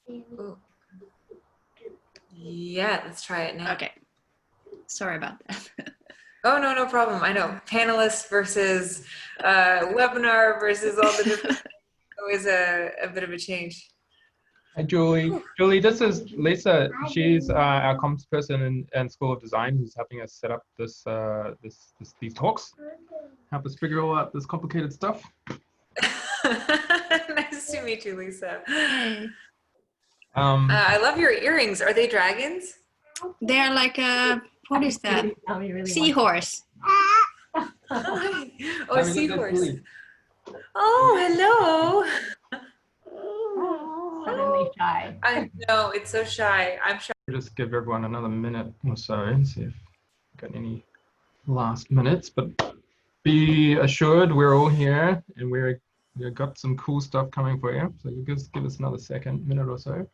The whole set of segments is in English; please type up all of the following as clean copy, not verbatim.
Ooh. Yeah, let's try it now. Okay. Sorry about that. Oh, no, no problem. I know. Panelists versus webinar versus all the different, always a bit of a change. Hi, Julie. Julie, this is Lisa. She's our comms person in School of Design who's helping us set up these talks. Help us figure all out this complicated stuff. Nice to meet you, Lisa. Hey. I love your earrings. Are they dragons? They're like a, what is that? Seahorse. Oh, seahorse. Oh, hello. Suddenly shy. I know, it's so shy. I'm shy. Just give everyone another minute or so and see if we've got any last minutes. But be assured, we're all here and we've got some cool stuff coming for you. So just give us another minute or so.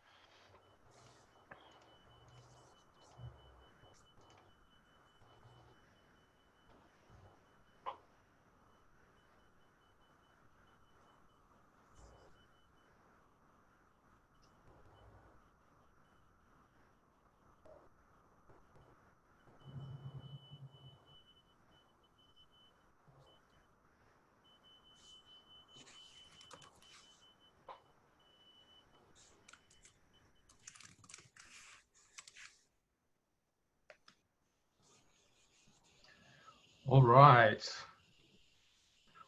All right.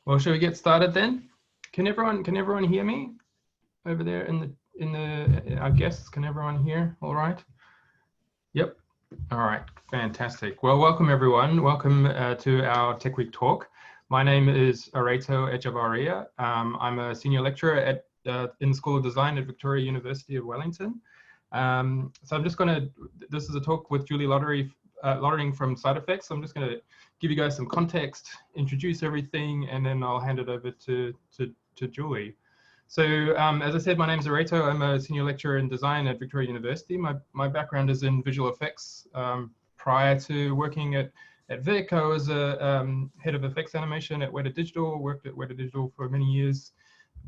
Well, shall we get started then? Can everyone hear me over there our guests? Can everyone hear? All right. Yep. All right. Fantastic. Well, welcome everyone. Welcome to our Tech Week talk. My name is Areto Echevarria. I'm a senior lecturer in the School of Design at Victoria University of Wellington. So I'm just going to. This is a talk with Julie Lottering from SideFX. So I'm just going to give you guys some context, introduce everything, and then I'll hand it over to Julie. So as I said, my name is Areto. I'm a senior lecturer in design at Victoria University. My background is in visual effects. Prior to working at Vic, I was a head of effects animation at Weta Digital, worked at Weta Digital for many years.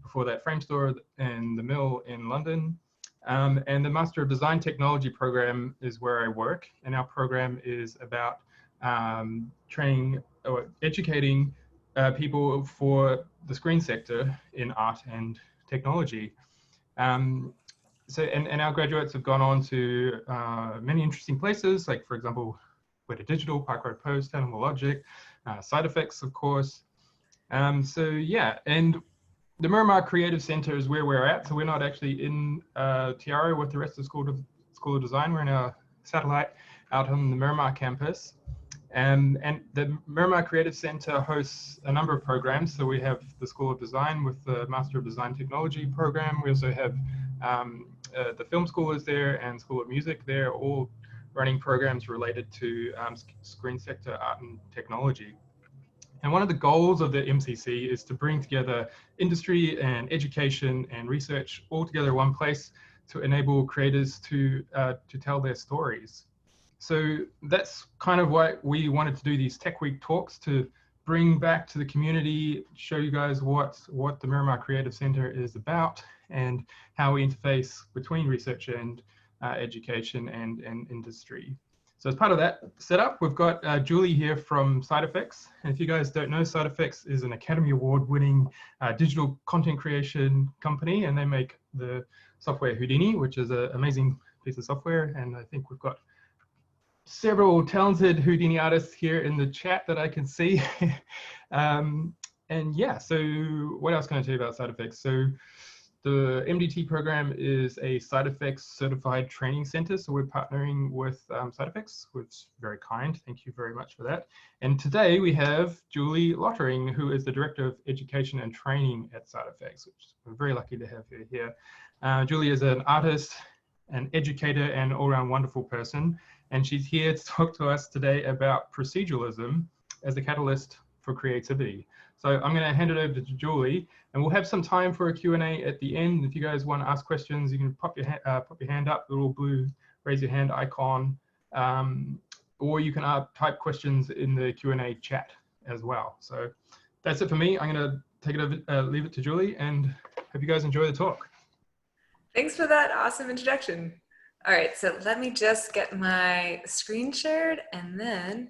Before that, Framestore and The Mill in London. And the Master of Design Technology program is where I work. And our program is about training or educating people for the screen sector in art and technology. So our graduates have gone on to many interesting places, like for example, Weta Digital, Park Road Post, Animal Logic, SideFX, of course. So yeah, and the Miramar Creative Centre is where we're at. So we're not actually in Tiara with the rest of the School of Design. We're in our satellite out on the Miramar campus. And the Miramar Creative Centre hosts a number of programs. So we have the School of Design with the Master of Design Technology program. We also have the Film School is there and School of Music there, all running programs related to screen sector art and technology. And one of the goals of the MCC is to bring together industry and education and research all together in one place to enable creators to tell their stories. So that's kind of why we wanted to do these Tech Week talks, to bring back to the community, show you guys what the Miramar Creative Centre is about and how we interface between research and education and industry. So as part of that setup, we've got Julie here from SideFX. And if you guys don't know, SideFX is an Academy Award winning digital content creation company, and they make the software Houdini, which is an amazing piece of software. And I think we've got several talented Houdini artists here in the chat that I can see. And yeah, so what else can I tell you about SideFX? So the MDT program is a SideFX certified training center. So we're partnering with SideFX, which is very kind. Thank you very much for that. And today we have Julie Lottering, who is the Director of Education and Training at SideFX, which we're very lucky to have her here. Julie is an artist, an educator, and all-around wonderful person. And she's here to talk to us today about proceduralism as a catalyst for creativity. So I'm going to hand it over to Julie, and we'll have some time for a Q&A at the end. If you guys want to ask questions, you can pop your hand up, the little blue raise your hand icon, or you can type questions in the Q&A chat as well. So that's it for me. I'm going to take it over, leave it to Julie, and hope you guys enjoy the talk. Thanks for that awesome introduction. All right, so let me just get my screen shared and then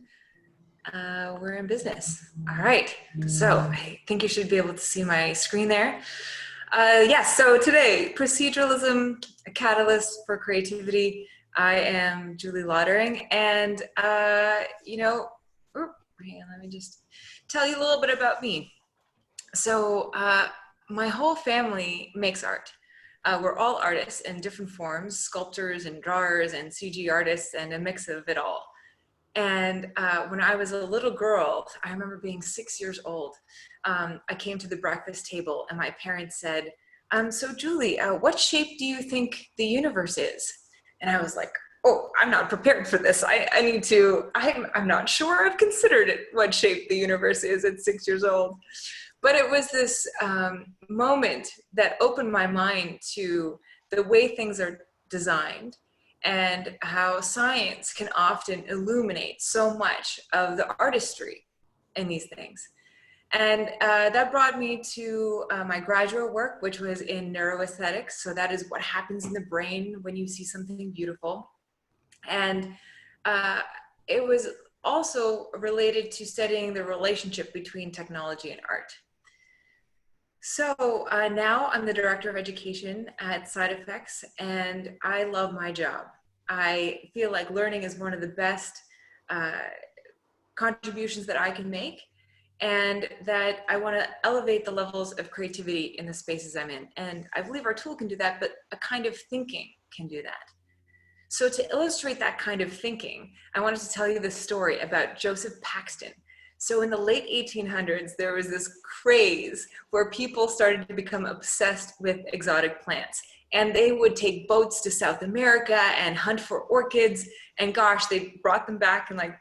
we're in business. All right, so I think you should be able to see my screen there. Yes, so today, proceduralism, a catalyst for creativity. I am Julie Lottering, and hang on, let me just tell you a little bit about me. So my whole family makes art. We're all artists in different forms, sculptors and drawers and CG artists and a mix of it all. And when I was a little girl, I remember being 6 years old. I came to the breakfast table and my parents said, so Julie, what shape do you think the universe is? And I was like, oh, I'm not prepared for this. I'm not sure I've considered it, what shape the universe is at 6 years old. But it was this moment that opened my mind to the way things are designed and how science can often illuminate so much of the artistry in these things. And that brought me to my graduate work, which was in neuroaesthetics. So that is what happens in the brain when you see something beautiful. And it was also related to studying the relationship between technology and art. So now I'm the Director of Education at SideFX, and I love my job. I feel like learning is one of the best contributions that I can make, and that I want to elevate the levels of creativity in the spaces I'm in. And I believe our tool can do that, but a kind of thinking can do that. So to illustrate that kind of thinking, I wanted to tell you this story about Joseph Paxton. So in the late 1800s, there was this craze where people started to become obsessed with exotic plants. And they would take boats to South America and hunt for orchids. And gosh, they brought them back in like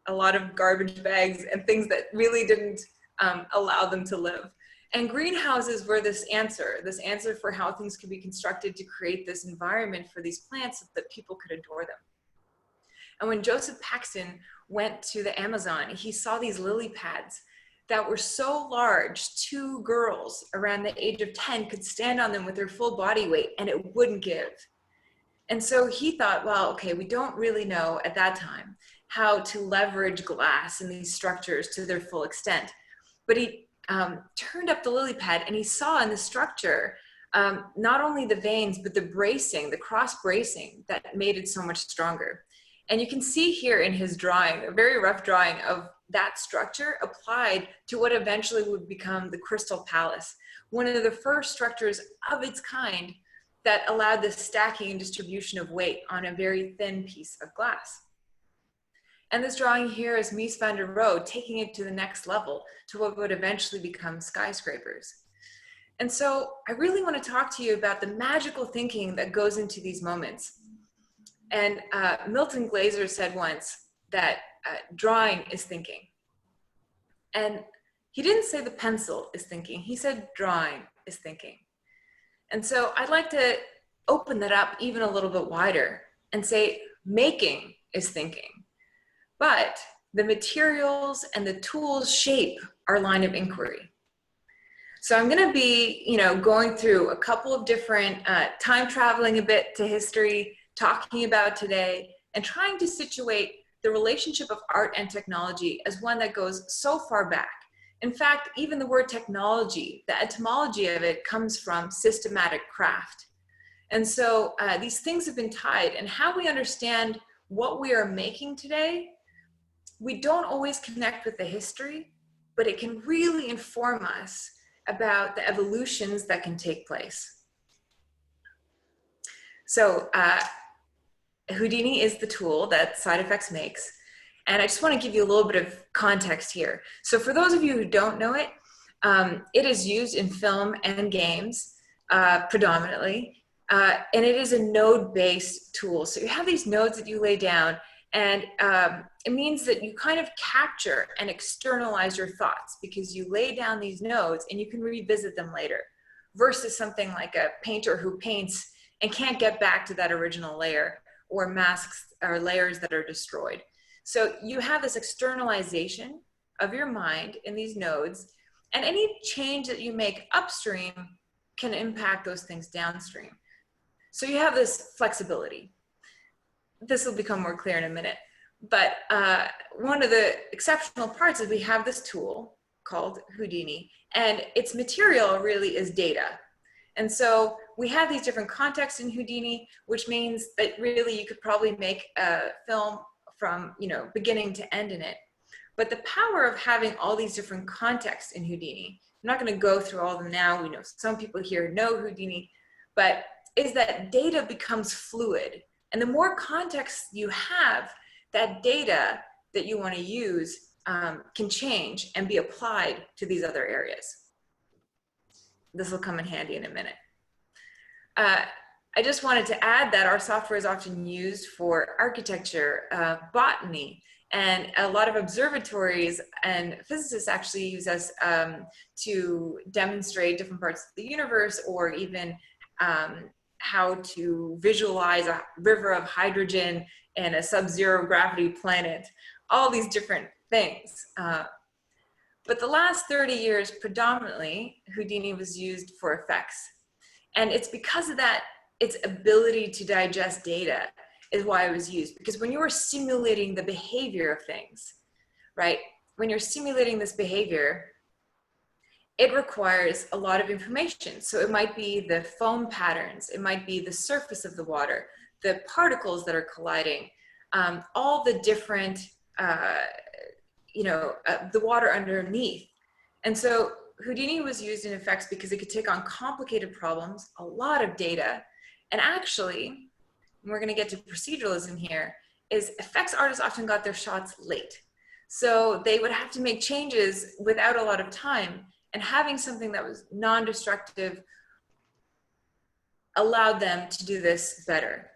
a lot of garbage bags and things that really didn't allow them to live. And greenhouses were this answer for how things could be constructed to create this environment for these plants so that people could adore them. And when Joseph Paxton went to the Amazon, he saw these lily pads that were so large, 2 girls around the age of 10 could stand on them with their full body weight and it wouldn't give. And so he thought, well, okay, we don't really know at that time how to leverage glass in these structures to their full extent. But he turned up the lily pad and he saw in the structure not only the veins, but the bracing, the cross bracing that made it so much stronger. And you can see here in his drawing, a very rough drawing of that structure applied to what eventually would become the Crystal Palace, one of the first structures of its kind that allowed the stacking and distribution of weight on a very thin piece of glass. And this drawing here is Mies van der Rohe taking it to the next level, to what would eventually become skyscrapers. And so I really want to talk to you about the magical thinking that goes into these moments. And Milton Glaser said once that drawing is thinking. And he didn't say the pencil is thinking, he said drawing is thinking. And so I'd like to open that up even a little bit wider and say making is thinking. But the materials and the tools shape our line of inquiry. So I'm going to be, going through a couple of different time traveling a bit to history, talking about today, and trying to situate the relationship of art and technology as one that goes so far back. In fact, even the word technology, the etymology of it comes from systematic craft. And so these things have been tied, and how we understand what we are making today, we don't always connect with the history, but it can really inform us about the evolutions that can take place. So Houdini is the tool that SideFX makes. And I just want to give you a little bit of context here. So for those of you who don't know it, it is used in film and games predominantly. And it is a node-based tool. So you have these nodes that you lay down, and it means that you kind of capture and externalize your thoughts because you lay down these nodes and you can revisit them later, versus something like a painter who paints and can't get back to that original layer, or masks or layers that are destroyed. So you have this externalization of your mind in these nodes, and any change that you make upstream can impact those things downstream. So you have this flexibility. This will become more clear in a minute. But one of the exceptional parts is we have this tool called Houdini, and its material really is data. And so we have these different contexts in Houdini, which means that really you could probably make a film from, you know, beginning to end in it. But the power of having all these different contexts in Houdini, I'm not going to go through all of them now. We know some people here know Houdini, but is that data becomes fluid. And the more context you have, that data that you want to use can change and be applied to these other areas. This will come in handy in a minute. I just wanted to add that our software is often used for architecture, botany, and a lot of observatories and physicists actually use us to demonstrate different parts of the universe, or even how to visualize a river of hydrogen and a sub-zero gravity planet, all these different things. But the last 30 years, predominantly, Houdini was used for effects. And it's because of that, its ability to digest data is why it was used. Because when you are simulating the behavior of things, right? When you're simulating this behavior, it requires a lot of information. So it might be the foam patterns, it might be the surface of the water, the particles that are colliding, all the different, the water underneath. And so Houdini was used in effects because it could take on complicated problems, a lot of data, and actually, and we're going to get to proceduralism here, is effects artists often got their shots late. So they would have to make changes without a lot of time, and having something that was non-destructive allowed them to do this better.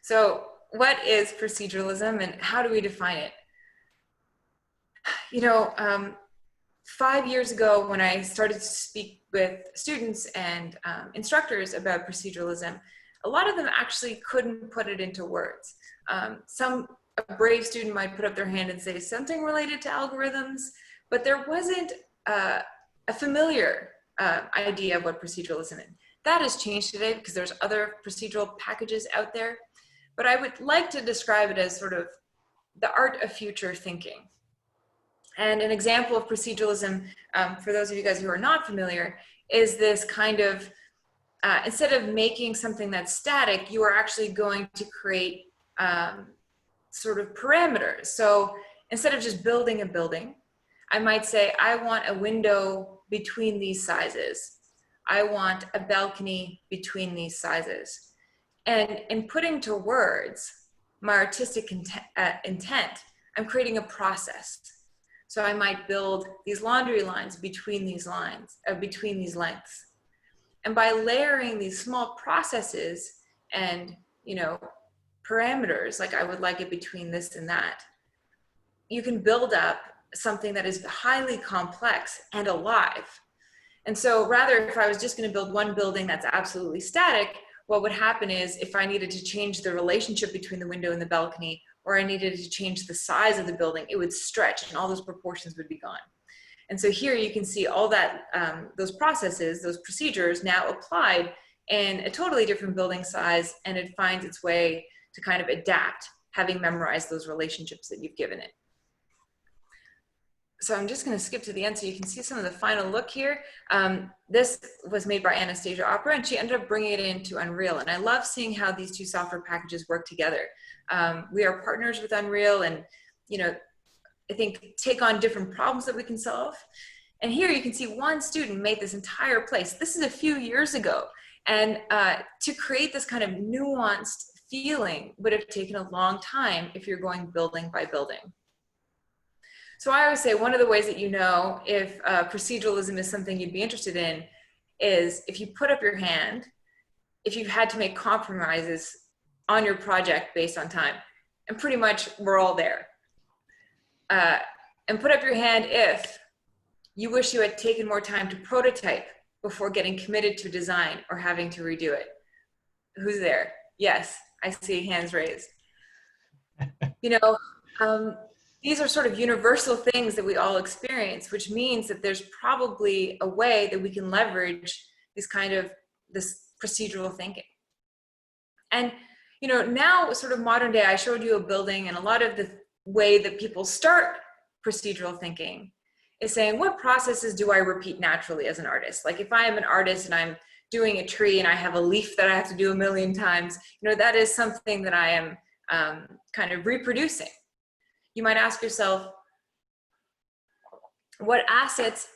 So what is proceduralism and how do we define it? You know, 5 years ago when I started to speak with students and instructors about proceduralism, a lot of them actually couldn't put it into words. A brave student might put up their hand and say something related to algorithms, but there wasn't a familiar idea of what proceduralism is. That has changed today because there's other procedural packages out there, but I would like to describe it as sort of the art of future thinking. And an example of proceduralism, for those of you guys who are not familiar, is this kind of, instead of making something that's static, you are actually going to create sort of parameters. So instead of just building a building, I might say, I want a window between these sizes. I want a balcony between these sizes. And in putting to words my artistic intent, I'm creating a process. So I might build these laundry lines between these lines, between these lengths. And by layering these small processes and, you know, parameters, like I would like it between this and that, you can build up something that is highly complex and alive. And so rather, if I was just going to build one building that's absolutely static, what would happen is if I needed to change the relationship between the window and the balcony, or I needed to change the size of the building, it would stretch and all those proportions would be gone. And so here you can see all that, those processes, those procedures now applied in a totally different building size, and it finds its way to kind of adapt, having memorized those relationships that you've given it. So I'm just going to skip to the end so you can see some of the final look here. This was made by Anastasia Opera, and she ended up bringing it into Unreal. And I love seeing how these two software packages work together. We are partners with Unreal, and you know, I think take on different problems that we can solve. And here you can see one student made this entire place. This is a few years ago. And to create this kind of nuanced feeling would have taken a long time if you're going building by building. So I always say one of the ways that you know if proceduralism is something you'd be interested in is if you put up your hand, if you've had to make compromises on your project based on time. And pretty much we're all there. And put up your hand if you wish you had taken more time to prototype before getting committed to design or having to redo it. Who's there? Yes, I see hands raised. You know, these are sort of universal things that we all experience, which means that there's probably a way that we can leverage this procedural thinking. And, you know, now sort of modern day, I showed you a building, and a lot of the way that people start procedural thinking is saying, what processes do I repeat naturally as an artist? Like if I am an artist and I'm doing a tree and I have a leaf that I have to do a million times, you know, that is something that I am kind of reproducing. You might ask yourself, what assets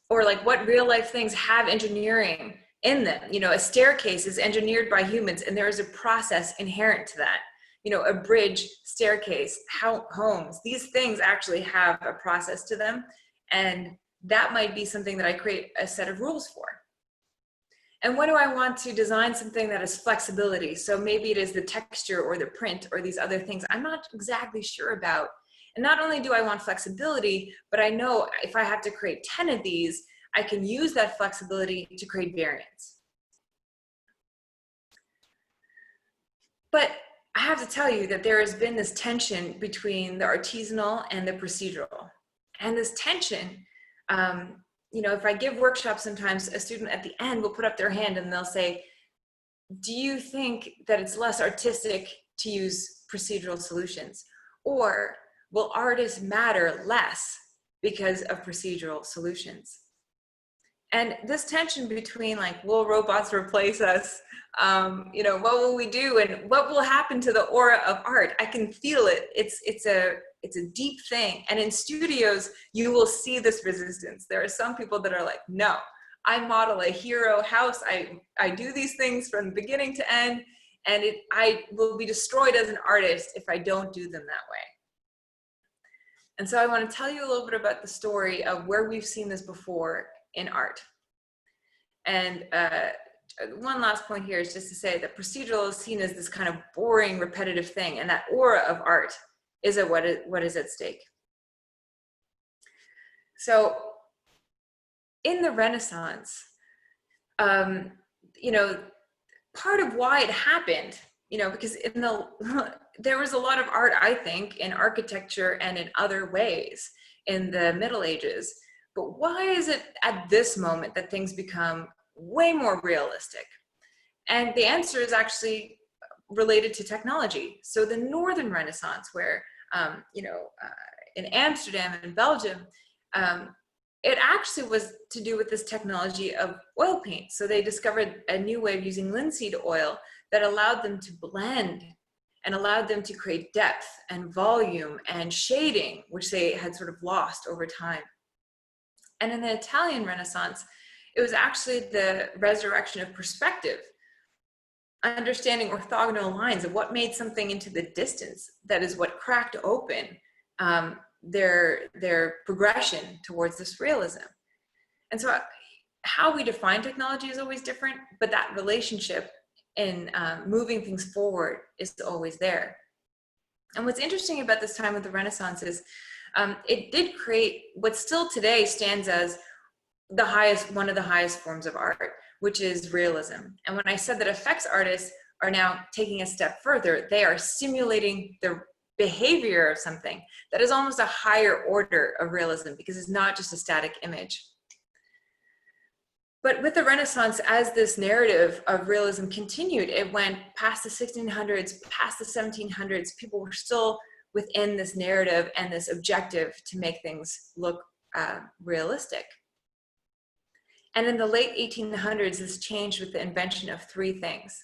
or like what real life things have engineering in them? You know, a staircase is engineered by humans, and there is a process inherent to that. You know, a bridge, staircase, homes, these things actually have a process to them. And that might be something that I create a set of rules for. And when do I want to design something that has flexibility? So maybe it is the texture or the print or these other things I'm not exactly sure about. And not only do I want flexibility, but I know if I have to create 10 of these, I can use that flexibility to create variance. But I have to tell you that there has been this tension between the artisanal and the procedural. And this tension, you know, if I give workshops, sometimes a student at the end will put up their hand and they'll say, do you think that it's less artistic to use procedural solutions? Or will artists matter less because of procedural solutions? And this tension between like, will robots replace us? You know, what will we do? And what will happen to the aura of art? I can feel it. It's a deep thing. And in studios, you will see this resistance. There are some people that are like, no, I model a hero house. I do these things from beginning to end, and I will be destroyed as an artist if I don't do them that way. And so I want to tell you a little bit about the story of where we've seen this before in art. And one last point here is just to say that procedural is seen as this kind of boring, repetitive thing, and that aura of art is what is at stake. So in the Renaissance, you know, part of why it happened, you know, because there was a lot of art, I think, in architecture and in other ways in the Middle Ages. But why is it at this moment that things become way more realistic? And the answer is actually related to technology. So the Northern Renaissance, where, you know, in Amsterdam and Belgium, it actually was to do with this technology of oil paint. So they discovered a new way of using linseed oil that allowed them to blend and allowed them to create depth and volume and shading, which they had sort of lost over time. And in the Italian Renaissance, it was actually the resurrection of perspective, understanding orthogonal lines of what made something into the distance. That is what cracked open their progression towards this realism. And so how we define technology is always different, but that relationship in moving things forward is always there. And what's interesting about this time of the Renaissance is it did create what still today stands as one of the highest forms of art, which is realism. And when I said that effects artists are now taking a step further, they are simulating the behavior of something that is almost a higher order of realism, because it's not just a static image. But with the Renaissance, as this narrative of realism continued, it went past the 1600s, past the 1700s. People were still within this narrative and this objective to make things look realistic. And in the late 1800s, this changed with the invention of three things.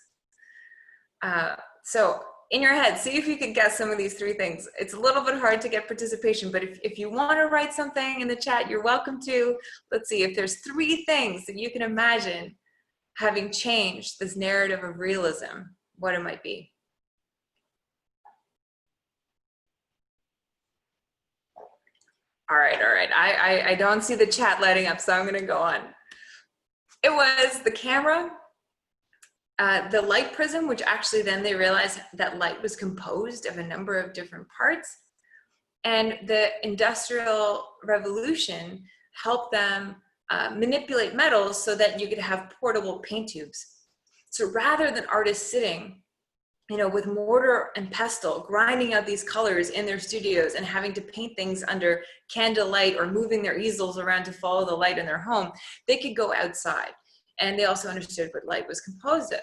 So in your head, see if you can guess some of these three things. It's a little bit hard to get participation, but if you want to write something in the chat, you're welcome to. Let's see if there's three things that you can imagine having changed this narrative of realism, what it might be. All right. I don't see the chat lighting up, so I'm going to go on. It was the camera, the light prism, which actually then they realized that light was composed of a number of different parts. And the Industrial Revolution helped them manipulate metals so that you could have portable paint tubes. So rather than artists sitting, you know, with mortar and pestle, grinding out these colors in their studios and having to paint things under candlelight or moving their easels around to follow the light in their home, they could go outside. And they also understood what light was composed of.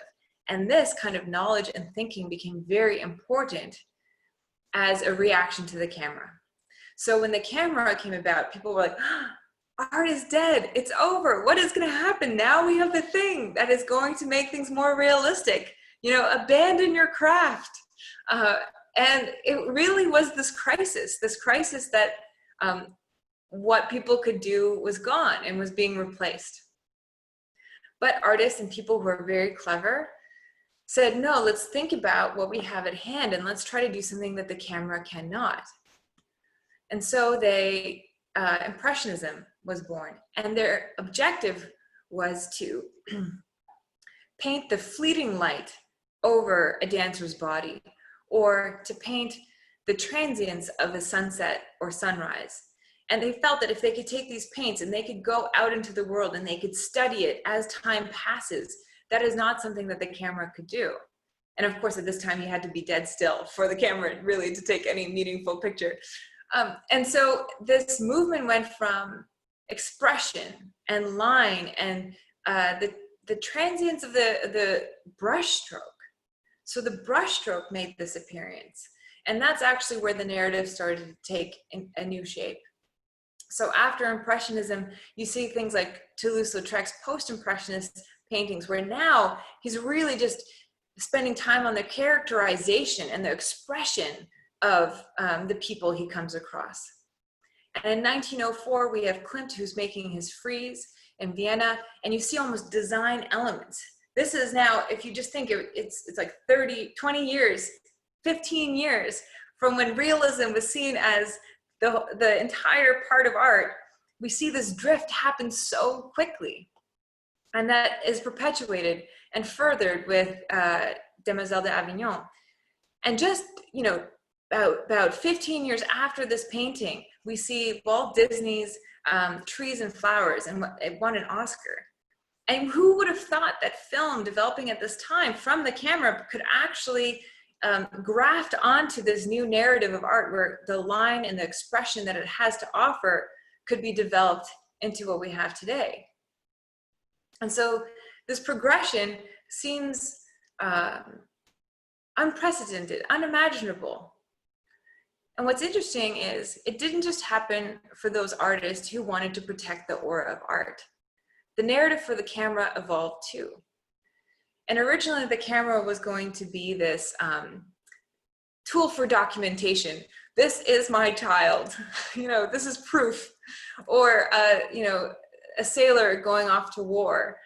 And this kind of knowledge and thinking became very important as a reaction to the camera. So when the camera came about, people were like, art is dead, it's over. What is going to happen? Now we have the thing that is going to make things more realistic. You know, abandon your craft. And it really was this crisis that what people could do was gone and was being replaced. But artists and people who are very clever said, no, let's think about what we have at hand and let's try to do something that the camera cannot. And so Impressionism was born, and their objective was to paint the fleeting light over a dancer's body, or to paint the transience of a sunset or sunrise. And they felt that if they could take these paints and they could go out into the world and they could study it as time passes, that is not something that the camera could do. And of course, at this time, you had to be dead still for the camera really to take any meaningful picture. And so this movement went from expression and line and the transience of the brush stroke. So the brush stroke made this appearance. And that's actually where the narrative started to take a new shape. So after Impressionism, you see things like Toulouse-Lautrec's post-Impressionist paintings, where now he's really just spending time on the characterization and the expression of the people he comes across. And in 1904, we have Klimt, who's making his frieze in Vienna, and you see almost design elements. This is now, if you just think it's like 20 years, 15 years from when realism was seen as the entire part of art. We see this drift happen so quickly. And that is perpetuated and furthered with Demoiselle d'Avignon. And just, you know, about 15 years after this painting, we see Walt Disney's Trees and Flowers, and it won an Oscar. And who would have thought that film developing at this time from the camera could actually graft onto this new narrative of art, where the line and the expression that it has to offer could be developed into what we have today. And so this progression seems unprecedented, unimaginable. And what's interesting is it didn't just happen for those artists who wanted to protect the aura of art. The narrative for the camera evolved too. And originally the camera was going to be this tool for documentation. This is my child, you know, this is proof. Or, you know, a sailor going off to war.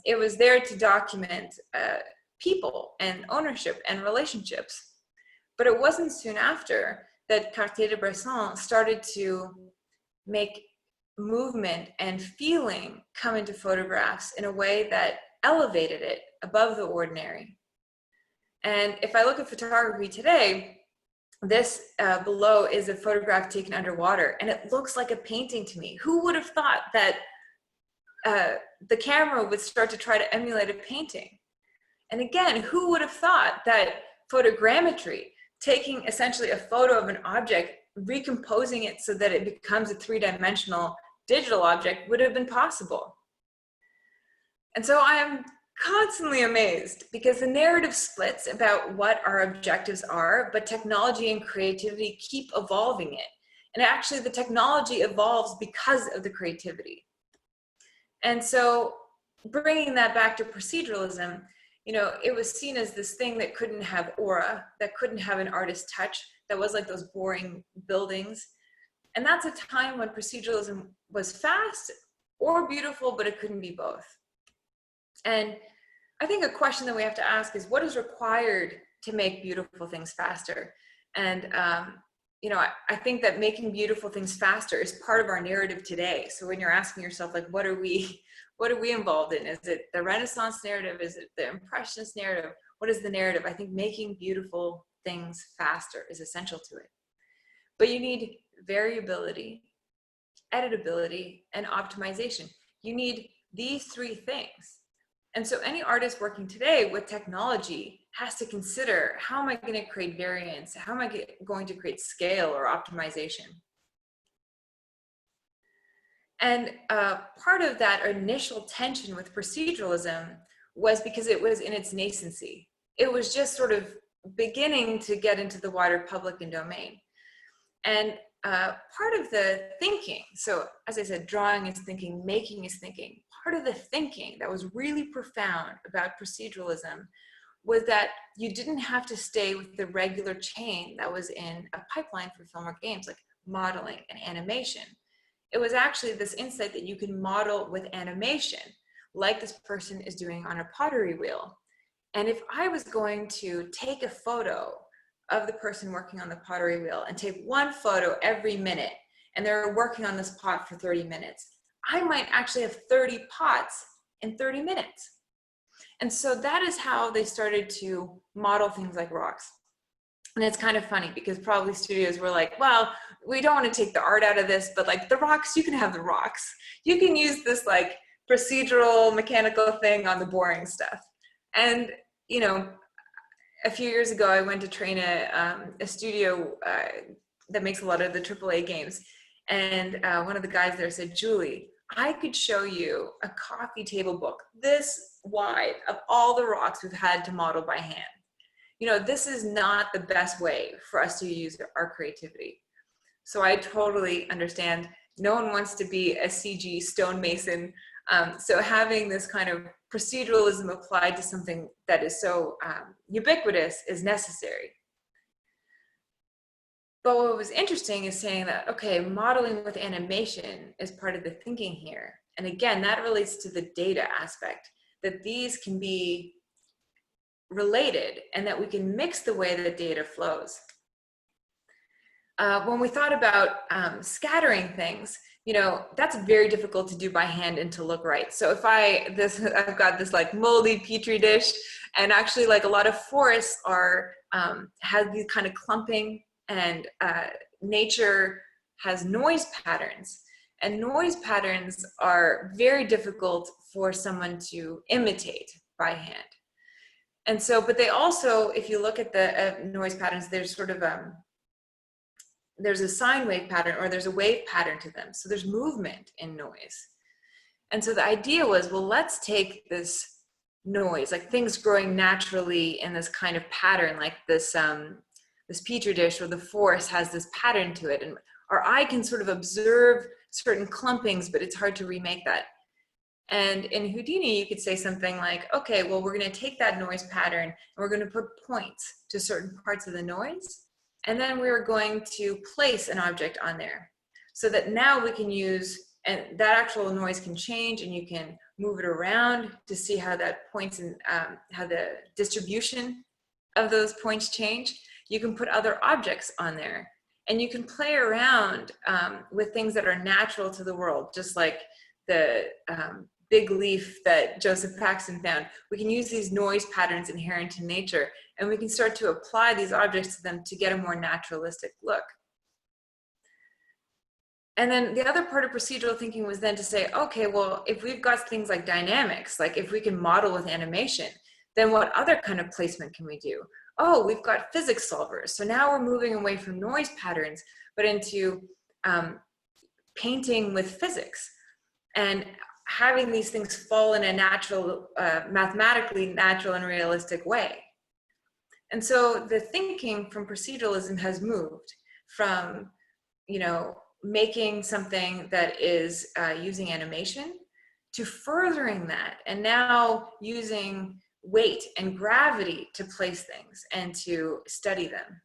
It was there to document people and ownership and relationships. But it wasn't soon after that Cartier-Bresson started to make movement and feeling come into photographs in a way that elevated it above the ordinary. And if I look at photography today, this below is a photograph taken underwater, and it looks like a painting to me. Who would have thought that the camera would start to try to emulate a painting? And again, who would have thought that photogrammetry, taking essentially a photo of an object, recomposing it so that it becomes a three-dimensional digital object, would have been possible? And so I am constantly amazed, because the narrative splits about what our objectives are, but technology and creativity keep evolving it. And actually the technology evolves because of the creativity. And so bringing that back to proceduralism, you know, it was seen as this thing that couldn't have aura, that couldn't have an artist's touch, that was like those boring buildings. And that's a time when proceduralism was fast or beautiful, but it couldn't be both. And I think a question that we have to ask is, what is required to make beautiful things faster? And, you know, I think that making beautiful things faster is part of our narrative today. So when you're asking yourself, like, what are we involved in? Is it the Renaissance narrative? Is it the Impressionist narrative? What is the narrative? I think making beautiful things faster is essential to it. But you need variability, editability, and optimization. You need these three things. And so any artist working today with technology has to consider, how am I going to create variance? How am I going to create scale or optimization? And part of that initial tension with proceduralism was because it was in its nascency. It was just sort of beginning to get into the wider public and domain. And part of the thinking, so as I said, drawing is thinking, making is thinking. Part of the thinking that was really profound about proceduralism was that you didn't have to stay with the regular chain that was in a pipeline for film or games, like modeling and animation. It was actually this insight that you can model with animation, like this person is doing on a pottery wheel. And if I was going to take a photo of the person working on the pottery wheel and take one photo every minute, and they're working on this pot for 30 minutes, I might actually have 30 pots in 30 minutes. And so that is how they started to model things like rocks. And it's kind of funny because probably studios were like, well, we don't want to take the art out of this, but like the rocks, you can have the rocks. You can use this like procedural mechanical thing on the boring stuff. And, you know, a few years ago, I went to train a studio that makes a lot of the AAA games. And one of the guys there said, Julie, I could show you a coffee table book this wide of all the rocks we've had to model by hand. You know, this is not the best way for us to use our creativity. So I totally understand. No one wants to be a CG stonemason. So having this kind of proceduralism applied to something that is so ubiquitous is necessary. But what was interesting is saying that, okay, modeling with animation is part of the thinking here. And again, that relates to the data aspect, that these can be related and that we can mix the way that data flows. When we thought about scattering things, you know, that's very difficult to do by hand and to look right. So if I've got this like moldy Petri dish, and actually like a lot of forests are, have these kind of clumping, and nature has noise patterns. And noise patterns are very difficult for someone to imitate by hand. And so, but they also, if you look at the noise patterns, there's sort of, there's a sine wave pattern or there's a wave pattern to them. So there's movement in noise. And so the idea was, well, let's take this noise, like things growing naturally in this kind of pattern, like this, this Petri dish or the forest has this pattern to it. And our eye can sort of observe certain clumpings, but it's hard to remake that. And in Houdini, you could say something like, okay, well, we're going to take that noise pattern and we're going to put points to certain parts of the noise. And then we're going to place an object on there so that now we can use, and that actual noise can change and you can move it around to see how that points and how the distribution of those points change. You can put other objects on there and you can play around with things that are natural to the world, just like the big leaf that Joseph Paxton found. We can use these noise patterns inherent in nature and we can start to apply these objects to them to get a more naturalistic look. And then the other part of procedural thinking was then to say, okay, well, if we've got things like dynamics, like if we can model with animation, then what other kind of placement can we do? Oh, we've got physics solvers. So now we're moving away from noise patterns, but into painting with physics and having these things fall in a natural, mathematically natural and realistic way. And so the thinking from proceduralism has moved from, you know, making something that is using animation to furthering that and now using weight and gravity to place things and to study them.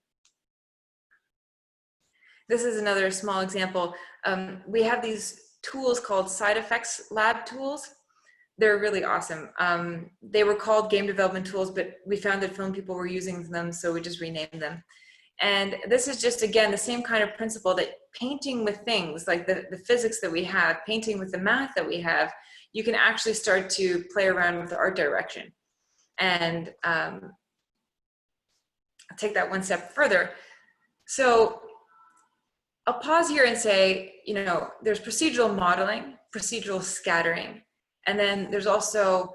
This is another small example. We have these tools called SideFX lab tools. They're really awesome. They were called game development tools, but we found that film people were using them, so we just renamed them. And this is just, again, the same kind of principle that painting with things, like the physics that we have, painting with the math that we have, you can actually start to play around with the art direction. And I'll take that one step further. So I'll pause here and say, you know, there's procedural modeling, procedural scattering, and then there's also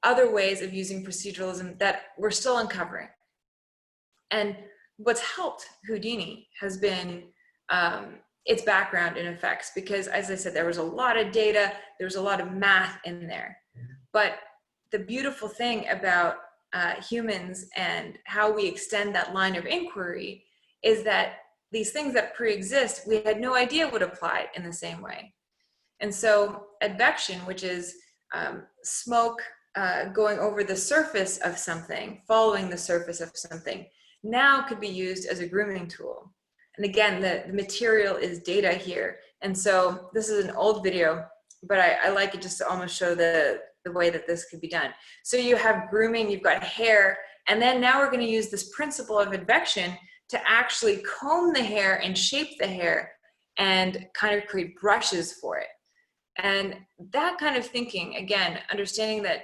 other ways of using proceduralism that we're still uncovering. And what's helped Houdini has been its background in effects, because as I said, there was a lot of data, there was a lot of math in there. But the beautiful thing about humans and how we extend that line of inquiry is that these things that pre-exist, we had no idea would apply in the same way. And so advection, which is smoke going over the surface of something, following the surface of something, now could be used as a grooming tool. And again, the material is data here. And so this is an old video, but I like it just to almost show the way that this could be done. So you have grooming, you've got hair, and then now we're going to use this principle of advection to actually comb the hair and shape the hair and kind of create brushes for it. And that kind of thinking, again, understanding that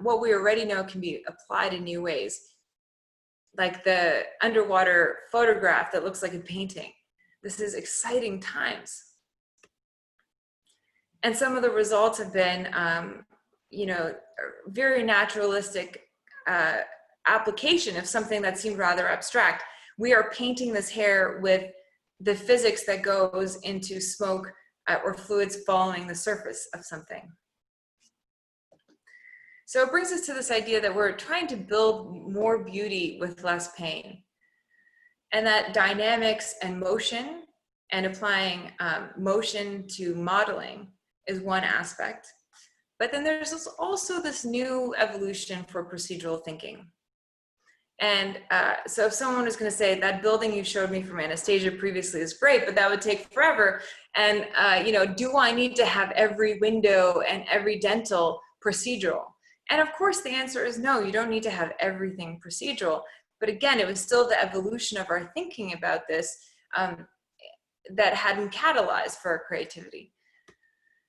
what we already know can be applied in new ways, like the underwater photograph that looks like a painting. This is exciting times. And some of the results have been, you know, very naturalistic application of something that seemed rather abstract. We are painting this hair with the physics that goes into smoke or fluids following the surface of something. So it brings us to this idea that we're trying to build more beauty with less pain, and that dynamics and motion and applying motion to modeling is one aspect. But then there's also this new evolution for procedural thinking. And so if someone was going to say, that building you showed me from Anastasia previously is great, but that would take forever. And, you know, do I need to have every window and every dental procedural? And of course, the answer is no, you don't need to have everything procedural. But again, it was still the evolution of our thinking about this that hadn't catalyzed for our creativity.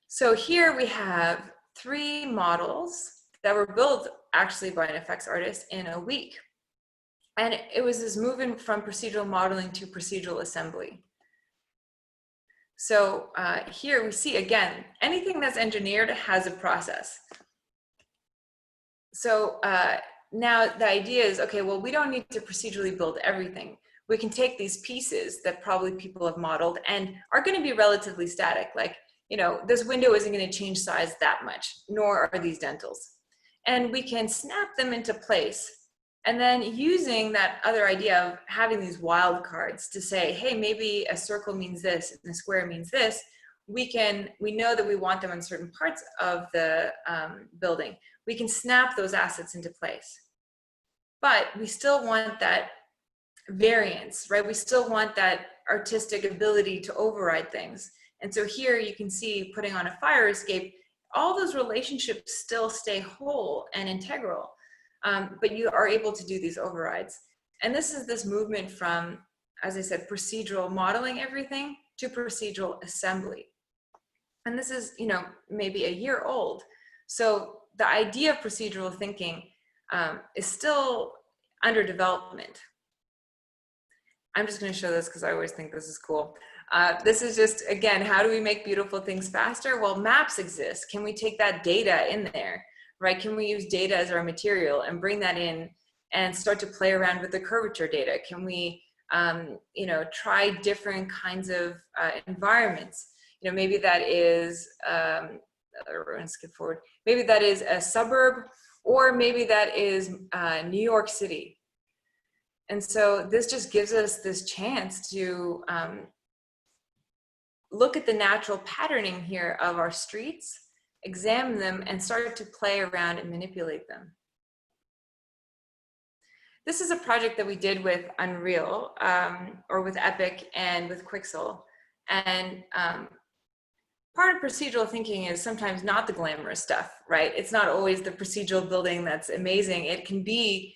So here we have 3 models that were built actually by an FX artist in a week. And it was this movement from procedural modeling to procedural assembly. So here we see, again, anything that's engineered has a process. So now the idea is, okay, well, we don't need to procedurally build everything. We can take these pieces that probably people have modeled and are going to be relatively static. Like, you know, this window isn't going to change size that much, nor are these dentals. And we can snap them into place. And then using that other idea of having these wild cards to say, hey, maybe a circle means this and a square means this, we know that we want them in certain parts of the building. We can snap those assets into place. But we still want that variance, right? We still want that artistic ability to override things. And so here you can see, putting on a fire escape, all those relationships still stay whole and integral. But you are able to do these overrides. And this is this movement from, as I said, procedural modeling everything to procedural assembly. And this is, you know, maybe a year old. So the idea of procedural thinking is still under development. I'm just going to show this because I always think this is cool. This is just, again, how do we make beautiful things faster? Well, maps exist. Can we take that data in there? Right? Can we use data as our material and bring that in and start to play around with the curvature data? Can we, you know, try different kinds of environments? You know, maybe that is, we're going to skip forward. Maybe that is a suburb, or maybe that is New York City. And so this just gives us this chance to look at the natural patterning here of our streets, examine them, and start to play around and manipulate them. This is a project that we did with Unreal, or with Epic and with Quixel. And part of procedural thinking is sometimes not the glamorous stuff, right? It's not always the procedural building that's amazing. It can be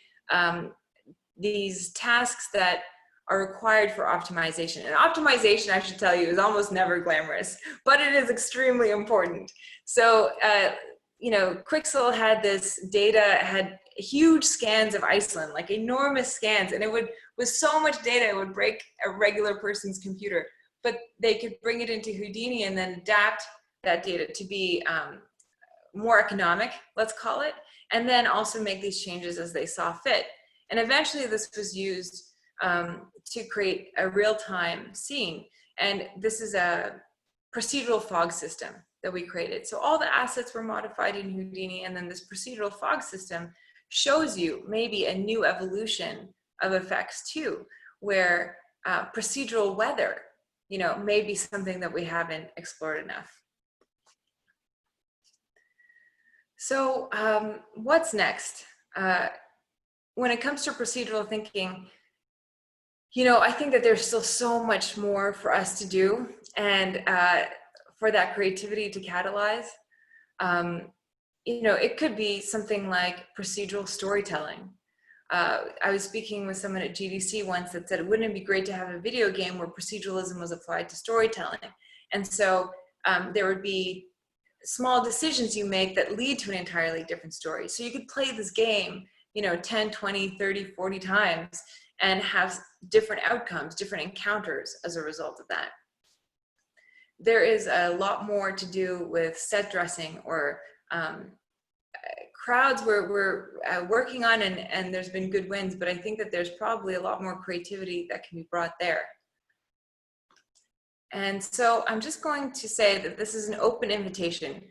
these tasks that are required for optimization. And optimization, I should tell you, is almost never glamorous, but it is extremely important. So, you know, Quixel had this data, had huge scans of Iceland, like enormous scans, and it would, with so much data, it would break a regular person's computer. But they could bring it into Houdini and then adapt that data to be more economic, let's call it, and then also make these changes as they saw fit. And eventually this was used to create a real-time scene. And this is a procedural fog system that we created. So all the assets were modified in Houdini, and then this procedural fog system shows you maybe a new evolution of effects too, where procedural weather, you know, may be something that we haven't explored enough. So what's next? When it comes to procedural thinking, you know, I think that there's still so much more for us to do, and for that creativity to catalyze. You know, it could be something like procedural storytelling. I was speaking with someone at GDC once that said, wouldn't it be great to have a video game where proceduralism was applied to storytelling? And so there would be small decisions you make that lead to an entirely different story. So you could play this game, you know, 10, 20, 30, 40 times and have different outcomes, different encounters as a result of that. There is a lot more to do with set dressing or crowds we're working on, and there's been good wins, but I think that there's probably a lot more creativity that can be brought there. And so I'm just going to say that this is an open invitation.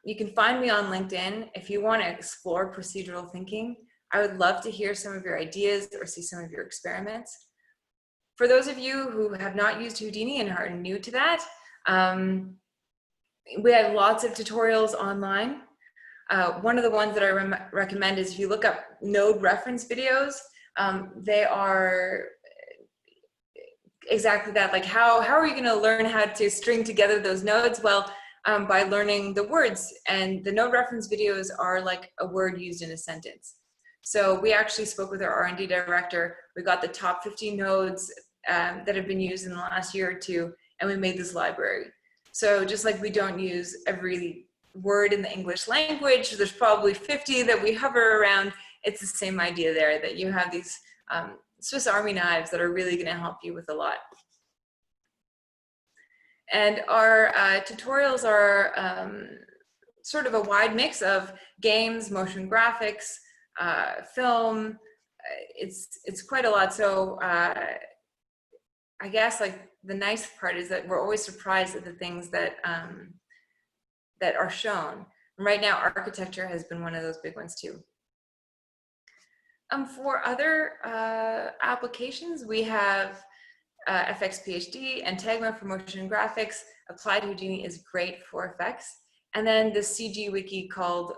You can find me on LinkedIn if you want to explore procedural thinking. I would love to hear some of your ideas or see some of your experiments. For those of you who have not used Houdini and are new to that, we have lots of tutorials online. One of the ones that I recommend is if you look up node reference videos, they are exactly that. Like how are you going to learn how to string together those nodes? Well, by learning the words, and the node reference videos are like a word used in a sentence. So we actually spoke with our R&D director. We got the top 50 nodes that have been used in the last year or two, and we made this library. So just like we don't use every word in the English language, there's probably 50 that we hover around. It's the same idea there, that you have these Swiss Army knives that are really going to help you with a lot. And our tutorials are sort of a wide mix of games, motion graphics, film. It's quite a lot. So I guess like the nice part is that we're always surprised at the things that that are shown. And right now, architecture has been one of those big ones too. For other applications, we have FX PhD and Tegma for motion graphics. Applied Houdini is great for effects. And then the CG wiki called,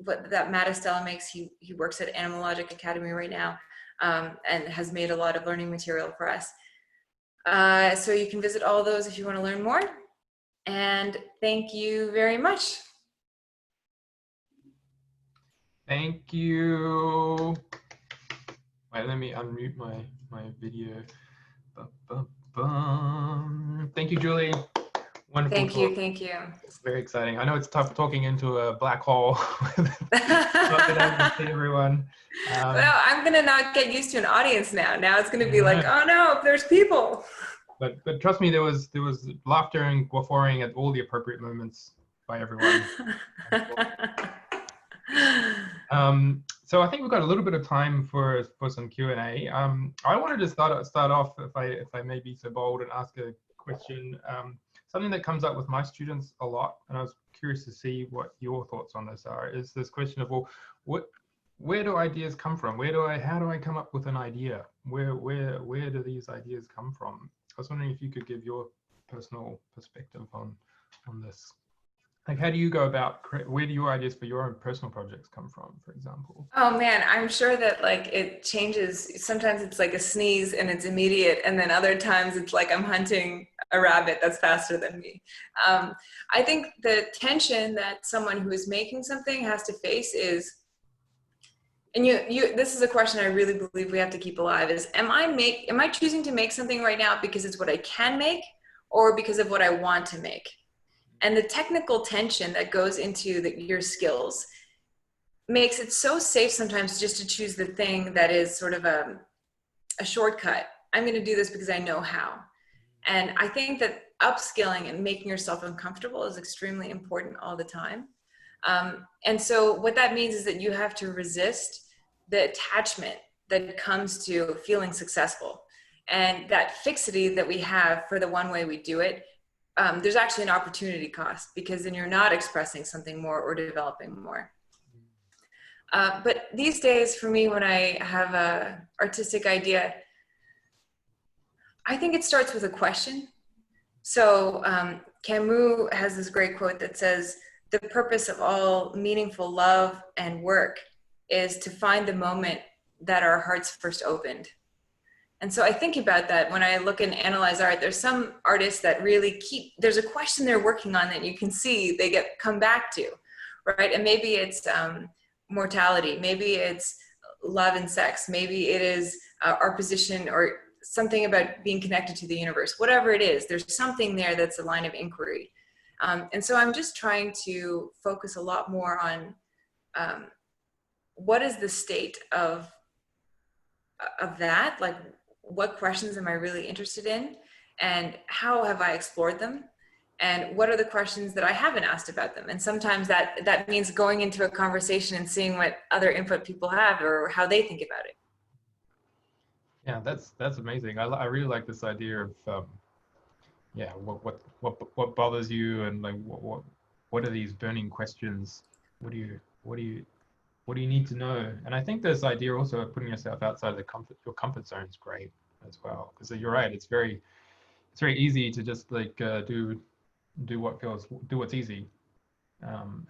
that Matt Estella makes, he works at Animal Logic Academy right now and has made a lot of learning material for us. So you can visit all those if you want to learn more. And thank you very much. Thank you. Wait, let me unmute my video. Thank you, Julie. Wonderful talk. Thank you. It's very exciting. I know it's tough talking into a black hole. Not being able to see everyone. Well, I'm gonna not get used to an audience now. Now it's gonna be like, oh no, there's people. But trust me, there was laughter and guffawing at all the appropriate moments by everyone. So I think we've got a little bit of time for some Q&A. I wanted to start off, if I may be so bold, and ask a question. Something that comes up with my students a lot, and I was curious to see what your thoughts on this are, is this question of, well, where do ideas come from? How do I come up with an idea? Where do these ideas come from? I was wondering if you could give your personal perspective on this. Like, how do you go about, where do your ideas for your own personal projects come from, for example? Oh man, I'm sure that like it changes. Sometimes it's like a sneeze and it's immediate, and then other times it's like I'm hunting a rabbit that's faster than me. I think the tension that someone who is making something has to face is, and this is a question I really believe we have to keep alive, is am I choosing to make something right now because it's what I can make, or because of what I want to make? And the technical tension that goes into your skills makes it so safe sometimes just to choose the thing that is sort of a shortcut. I'm going to do this because I know how. And I think that upskilling and making yourself uncomfortable is extremely important all the time. And so what that means is that you have to resist the attachment that comes to feeling successful. And that fixity that we have for the one way we do it there's actually an opportunity cost, because then you're not expressing something more or developing more. But these days, for me, when I have an artistic idea, I think it starts with a question. So Camus has this great quote that says, "The purpose of all meaningful love and work is to find the moment that our hearts first opened." And so I think about that when I look and analyze art. There's some artists that really there's a question they're working on that you can see they come back to, right? And maybe it's mortality, maybe it's love and sex, maybe it is our position or something about being connected to the universe. Whatever it is, there's something there that's a line of inquiry. And so I'm just trying to focus a lot more on what is the state of that, like what questions am I really interested in, and how have I explored them, and what are the questions that I haven't asked about them. And sometimes that means going into a conversation and seeing what other input people have or how they think about it. Yeah, that's amazing. I really like this idea of yeah, what bothers you, and like what are these burning questions? What do you need to know? And I think this idea also of putting yourself outside of your comfort zone is great as well, because you're right. It's very easy to just like do what's easy, and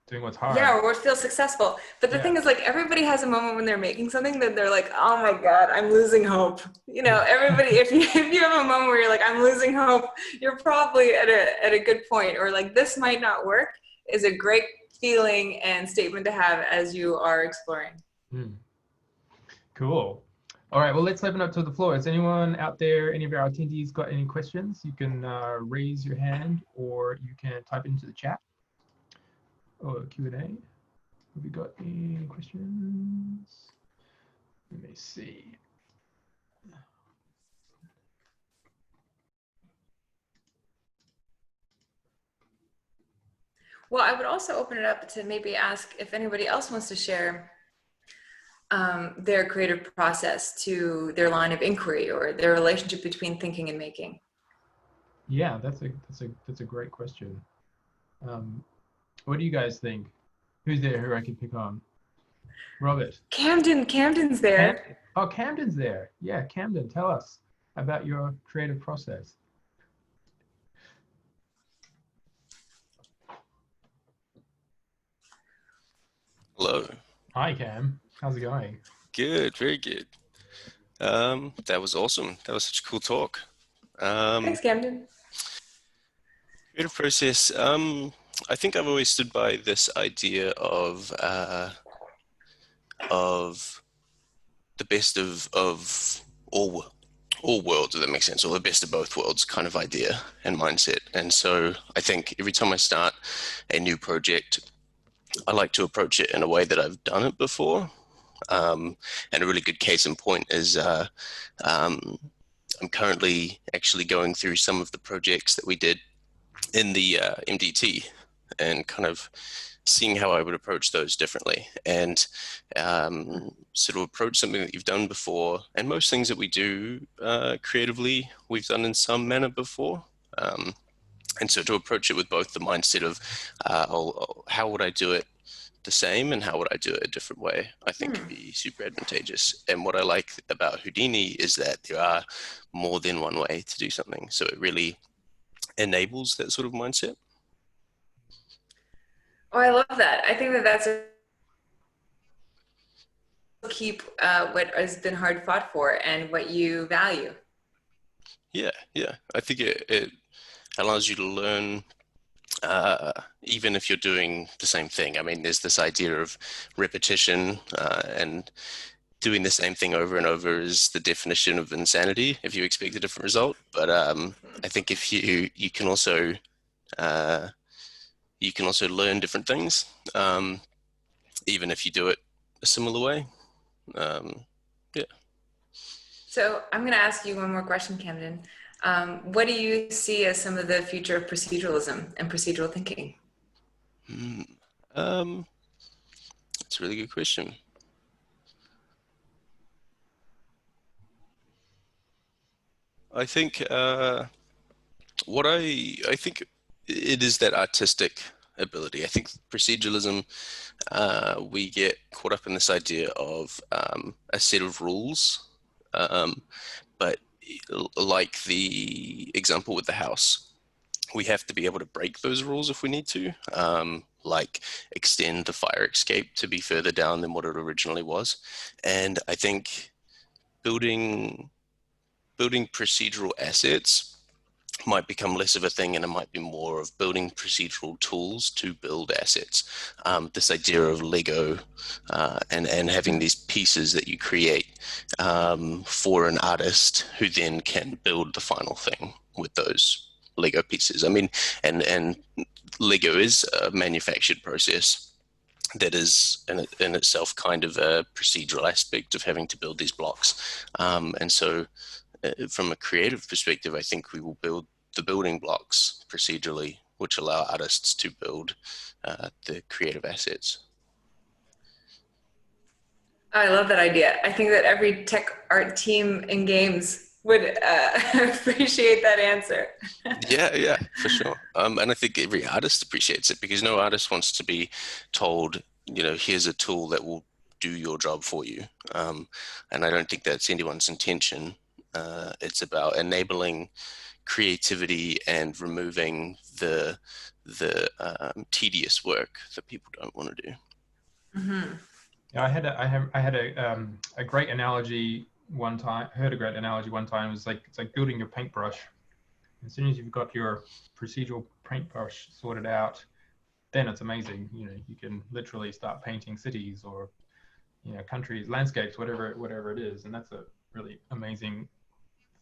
doing what's hard. Yeah, or what feels successful. But the thing is, like, everybody has a moment when they're making something that they're like, oh my God, I'm losing hope. You know, everybody, if you have a moment where you're like, I'm losing hope, you're probably at a good point. Or like, this might not work is a great feeling and statement to have as you are exploring. Cool. All right, well, let's open up to the floor. Has anyone out there, any of our attendees got any questions? You can raise your hand, or you can type into the chat or Q&A. Have we got any questions? Let me see. Well, I would also open it up to maybe ask if anybody else wants to share their creative process to their line of inquiry or their relationship between thinking and making. Yeah, that's a great question. What do you guys think? Who's there who I can pick on? Robert. Camden's there. Oh, Camden's there. Yeah, Camden, tell us about your creative process. Hello. Hi, Cam. How's it going? Good, very good. That was awesome. That was such a cool talk. Thanks, Camden. Creative process. I think I've always stood by this idea of the best of all worlds, if that makes sense, or the best of both worlds kind of idea and mindset. And so I think every time I start a new project, I like to approach it in a way that I've done it before. And a really good case in point is I'm currently actually going through some of the projects that we did in the MDT and kind of seeing how I would approach those differently, and sort of approach something that you've done before. And most things that we do creatively, we've done in some manner before. And so to approach it with both the mindset of how would I do it the same and how would I do it a different way, I think can be super advantageous. And what I like about Houdini is that there are more than one way to do something. So it really enables that sort of mindset. Oh, I love that. I think that's keep what has been hard fought for and what you value. Yeah. I think it allows you to learn, even if you're doing the same thing. I mean, there's this idea of repetition, and doing the same thing over and over is the definition of insanity if you expect a different result. But I think if you can also learn different things, even if you do it a similar way. Yeah. So I'm going to ask you one more question, Camden. What do you see as some of the future of proceduralism and procedural thinking? That's a really good question. I think what I think it is that artistic ability. I think proceduralism, we get caught up in this idea of a set of rules, but like the example with the house, we have to be able to break those rules if we need to, like extend the fire escape to be further down than what it originally was. And I think building procedural assets might become less of a thing, and it might be more of building procedural tools to build assets. This idea of Lego and having these pieces that you create for an artist who then can build the final thing with those Lego pieces. I mean, and Lego is a manufactured process that is in itself kind of a procedural aspect of having to build these blocks. And so from a creative perspective, I think we will build the building blocks procedurally, which allow artists to build the creative assets. I love that idea. I think that every tech art team in games would appreciate that answer. Yeah, for sure. And I think every artist appreciates it, because no artist wants to be told, here's a tool that will do your job for you. And I don't think that's anyone's intention. It's about enabling creativity and removing the tedious work that people don't want to do. Mm-hmm. Yeah, I had a great analogy one time. Heard a great analogy one time. It was like, it's like building your paintbrush. As soon as you've got your procedural paintbrush sorted out, then it's amazing. You can literally start painting cities or countries, landscapes, whatever it is, and that's a really amazing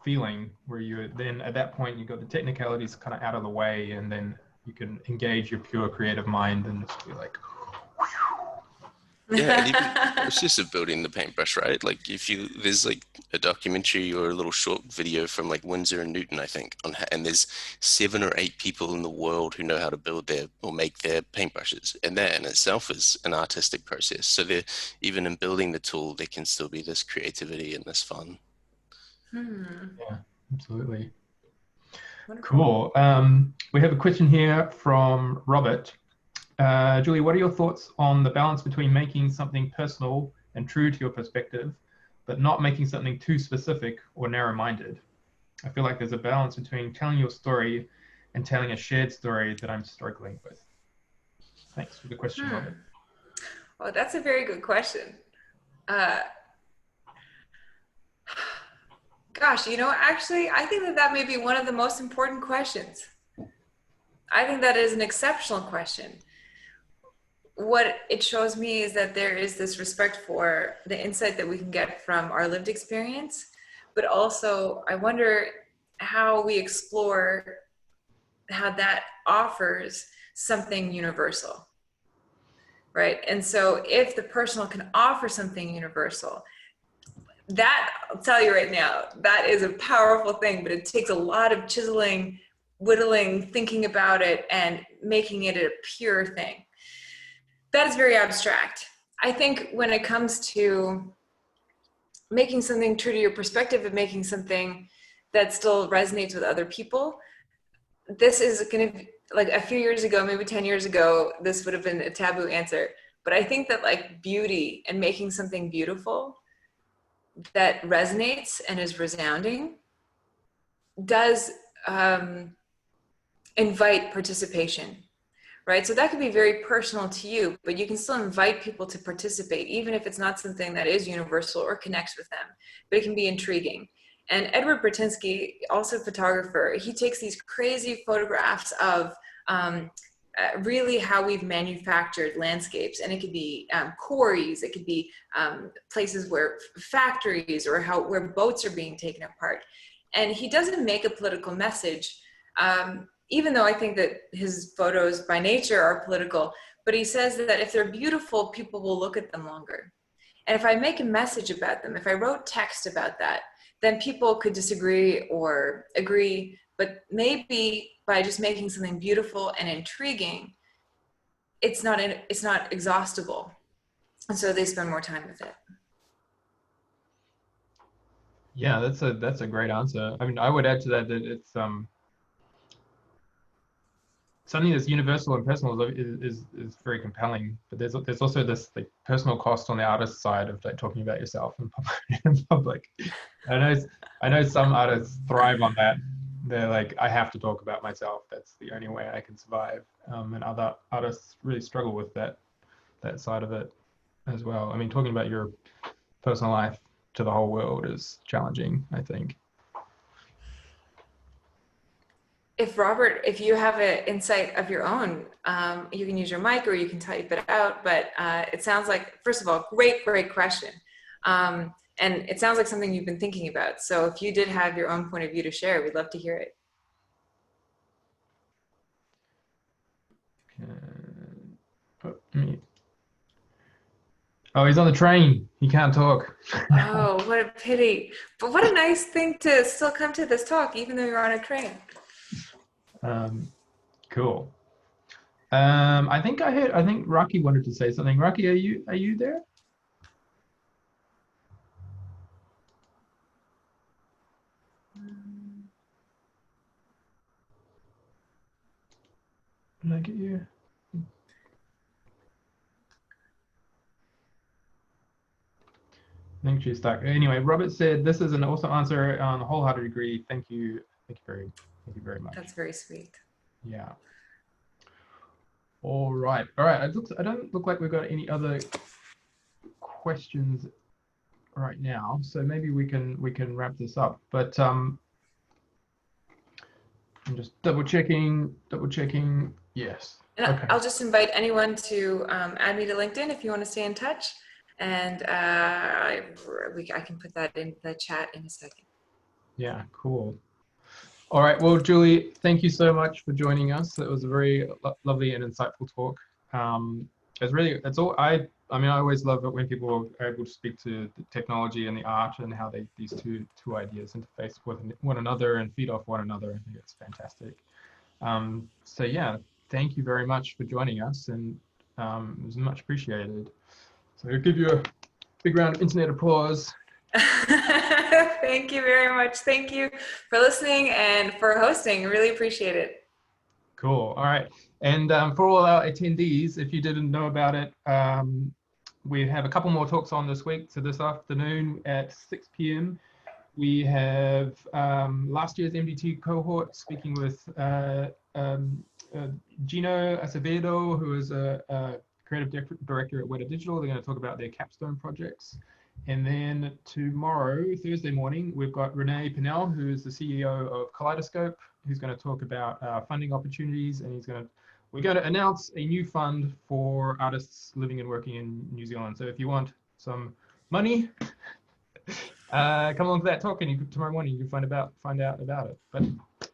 feeling where you then at that point you've got the technicalities kind of out of the way, and then you can engage your pure creative mind and just be like, yeah. And even the process of building the paintbrush, right? Like there's like a documentary or a little short video from like Windsor and Newton, I think, and there's 7 or 8 people in the world who know how to build or make their paintbrushes, and that in itself is an artistic process. So even in building the tool, there can still be this creativity and this fun. Yeah, absolutely. Wonderful. Cool. We have a question here from Robert. Julie, what are your thoughts on the balance between making something personal and true to your perspective, but not making something too specific or narrow-minded? I feel like there's a balance between telling your story and telling a shared story that I'm struggling with. Thanks for the question, Robert. Well, that's a very good question. Gosh, actually, I think that may be one of the most important questions. I think that is an exceptional question. What it shows me is that there is this respect for the insight that we can get from our lived experience, but also I wonder how we explore how that offers something universal, right? And so if the personal can offer something universal, that, I'll tell you right now, that is a powerful thing, but it takes a lot of chiseling, whittling, thinking about it, and making it a pure thing. That is very abstract. I think when it comes to making something true to your perspective and making something that still resonates with other people, this is going to, like a few years ago, maybe 10 years ago, this would have been a taboo answer. But I think that like beauty and making something beautiful that resonates and is resounding does invite participation. Right? So that could be very personal to you, but you can still invite people to participate, even if it's not something that is universal or connects with them, but it can be intriguing. And Edward Bertinsky, also a photographer, he takes these crazy photographs of really how we've manufactured landscapes. And it could be quarries, it could be places where factories or where boats are being taken apart. And he doesn't make a political message, even though I think that his photos by nature are political, but he says that if they're beautiful, people will look at them longer. And if I make a message about them, if I wrote text about that, then people could disagree or agree, but maybe by just making something beautiful and intriguing, it's not exhaustible. And so they spend more time with it. Yeah, that's a great answer. I mean, I would add to that it's something that's universal and personal is very compelling. But there's also this like personal cost on the artist side of like talking about yourself in public. I know some artists thrive on that. They're like, I have to talk about myself. That's the only way I can survive. And other artists really struggle with that side of it as well. I mean, talking about your personal life to the whole world is challenging, I think. If you have an insight of your own, you can use your mic or you can type it out, but it sounds like, first of all, great question. And it sounds like something you've been thinking about. So if you did have your own point of view to share, we'd love to hear it. Oh, he's on the train. He can't talk. Oh, what a pity. But what a nice thing to still come to this talk, even though you're on a train. Cool. I think Rocky wanted to say something. Rocky, are you there? Can I get you? I think she's stuck. Anyway, Robert said this is an awesome answer on a wholehearted agree. Thank you very much. That's very sweet. Yeah. All right. I don't look like we've got any other questions right now, so maybe we can wrap this up. But I'm just double checking. Yes. And okay. I'll just invite anyone to add me to LinkedIn if you want to stay in touch. And I can put that in the chat in a second. Yeah, cool. All right, well, Julie, thank you so much for joining us. It was a very lovely and insightful talk. I always love it when people are able to speak to the technology and the art and how these two ideas interface with one another and feed off one another. I think it's fantastic. So yeah, thank you very much for joining us, and it was much appreciated. So I'll give you a big round of internet applause. Thank you very much. Thank you for listening and for hosting. Really appreciate it. Cool. All right. And for all our attendees, if you didn't know about it, we have a couple more talks on this week. So this afternoon at 6 p.m. we have last year's MDT cohort speaking with Gino Acevedo, who is a creative director at Weta Digital. They're going to talk about their capstone projects. And then tomorrow, Thursday morning, we've got Renee Pinnell, who is the CEO of Kaleidoscope, who's going to talk about funding opportunities, and we're going to announce a new fund for artists living and working in New Zealand. So if you want some money, come along to that talk, and tomorrow morning you can find out about it. But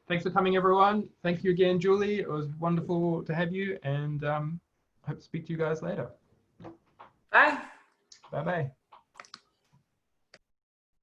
thanks for coming, everyone. Thank you again, Julie. It was wonderful to have you, and hope to speak to you guys later. Bye. Bye-bye.